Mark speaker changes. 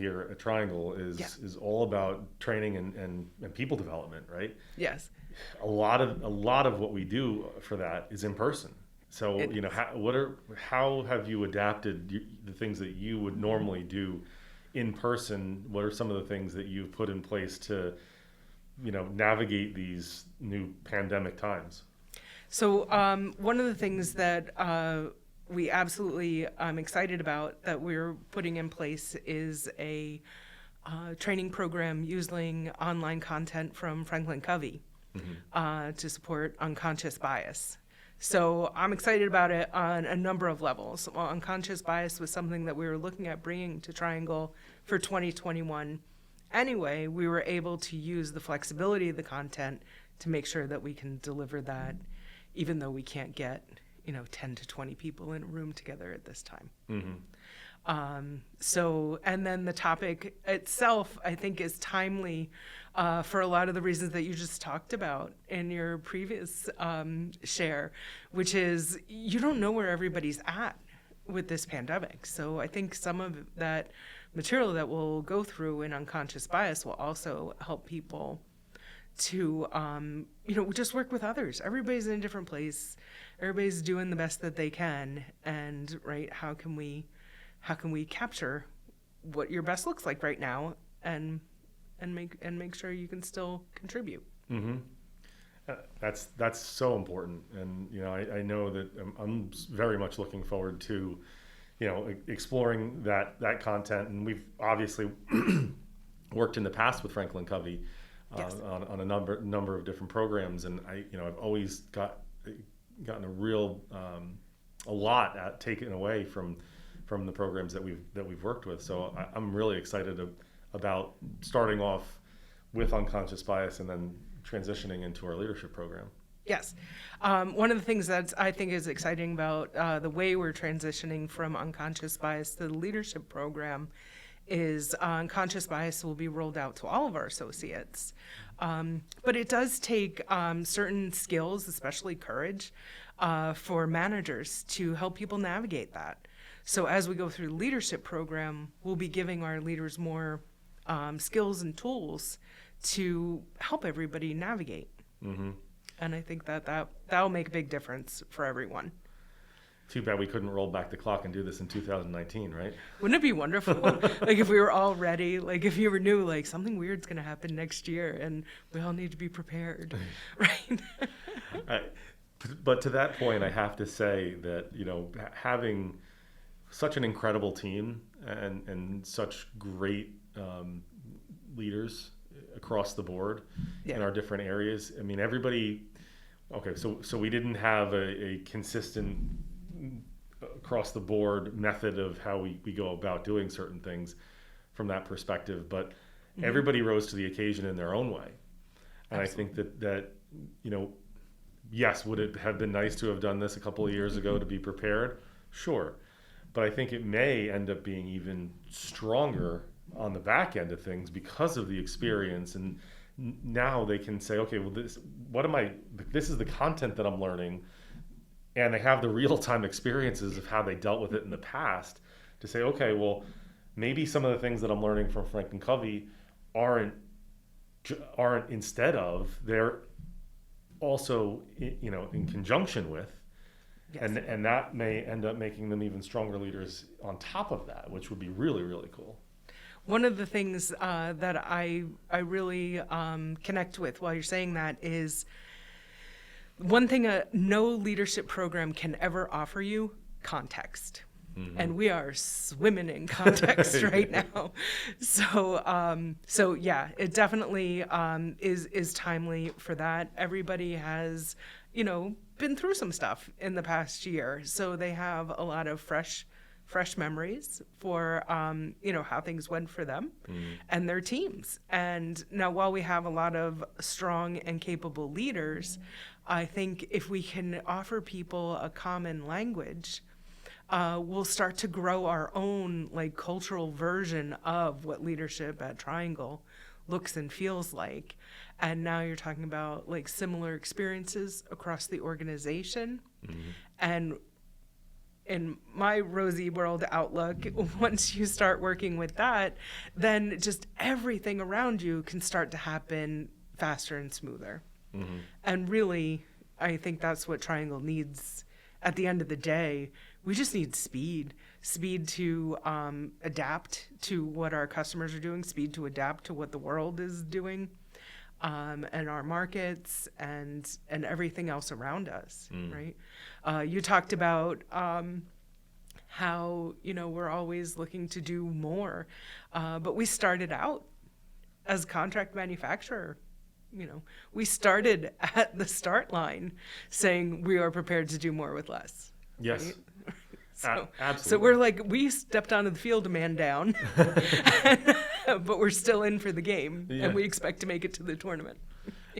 Speaker 1: here at Triangle is all about training and people development, right?
Speaker 2: Yes.
Speaker 1: A lot of what we do for that is in person. So how have you adapted the things that you would normally do in person? What are some of the things that you've put in place to navigate these new pandemic times?
Speaker 2: So one of the things that we absolutely excited about that we're putting in place is a training program using online content from Franklin Covey to support unconscious bias. So I'm excited about it on a number of levels. Well, unconscious bias was something that we were looking at bringing to Triangle for 2021. Anyway, we were able to use the flexibility of the content to make sure that we can deliver that, even though we can't get 10 to 20 people in a room together at this time. And then the topic itself, I think, is timely for a lot of the reasons that you just talked about in your previous share, which is you don't know where everybody's at with this pandemic. So I think some of that material that we'll go through in unconscious bias will also help people to just work with others. Everybody's in a different place. Everybody's doing the best that they can, and how can we capture what your best looks like right now and make sure you can still contribute.
Speaker 1: That's so important, and I know that I'm very much looking forward to exploring that content, and we've obviously worked in the past with Franklin Covey.
Speaker 2: Yes.
Speaker 1: On a number of different programs, and I've always gotten a lot taken away from the programs that we've worked with. So I'm really excited about starting off with unconscious bias and then transitioning into our leadership program.
Speaker 2: Yes. One of the things that I think is exciting about the way we're transitioning from unconscious bias to the leadership program is unconscious bias will be rolled out to all of our associates. But it does take certain skills, especially courage, for managers to help people navigate that. So as we go through the leadership program, we'll be giving our leaders more skills and tools to help everybody navigate. And I think that'll make a big difference for everyone.
Speaker 1: Too bad we couldn't roll back the clock and do this in 2019, right?
Speaker 2: Wouldn't it be wonderful? If we were all ready, if you knew something weird's going to happen next year and we all need to be prepared, right?
Speaker 1: But to that point, I have to say that, having such an incredible team and such great leaders across the board in our different areas. I mean, everybody, okay, so we didn't have a consistent across the board method of how we go about doing certain things from that perspective, but everybody rose to the occasion in their own way. And Absolutely. I think that yes, would it have been nice to have done this a couple of years ago to be prepared? Sure. But I think it may end up being even stronger on the back end of things because of the experience. And now they can say, okay, well, this is the content that I'm learning. And they have the real-time experiences of how they dealt with it in the past to say, okay, well, maybe some of the things that I'm learning from Franklin Covey aren't instead of, they're also, in conjunction with, yes. and that may end up making them even stronger leaders on top of that, which would be really, really cool.
Speaker 2: One of the things that I really connect with while you're saying that is one thing no leadership program can ever offer you: context. And we are swimming in context right now. So yeah, it definitely is timely for that. Everybody has, been through some stuff in the past year, so they have a lot of fresh memories for how things went for them and their teams. And now, while we have a lot of strong and capable leaders, I think if we can offer people a common language, we'll start to grow our own cultural version of what leadership at Triangle looks and feels like. And now you're talking about similar experiences across the organization. And in my rosy world outlook, once you start working with that, then just everything around you can start to happen faster and smoother.
Speaker 1: Mm-hmm.
Speaker 2: And really, I think that's what Triangle needs at the end of the day. We just need speed to adapt to what our customers are doing, speed to adapt to what the world is doing, and our markets and everything else around us, right? You talked about how, we're always looking to do more, but we started out as a contract manufacturer. We started at the start line saying we are prepared to do more with less.
Speaker 1: Yes.
Speaker 2: Right?
Speaker 1: Absolutely.
Speaker 2: So we're like, we stepped onto the field, a man down, but we're still in for the game,
Speaker 1: Yeah.
Speaker 2: and we expect to make it to the tournament.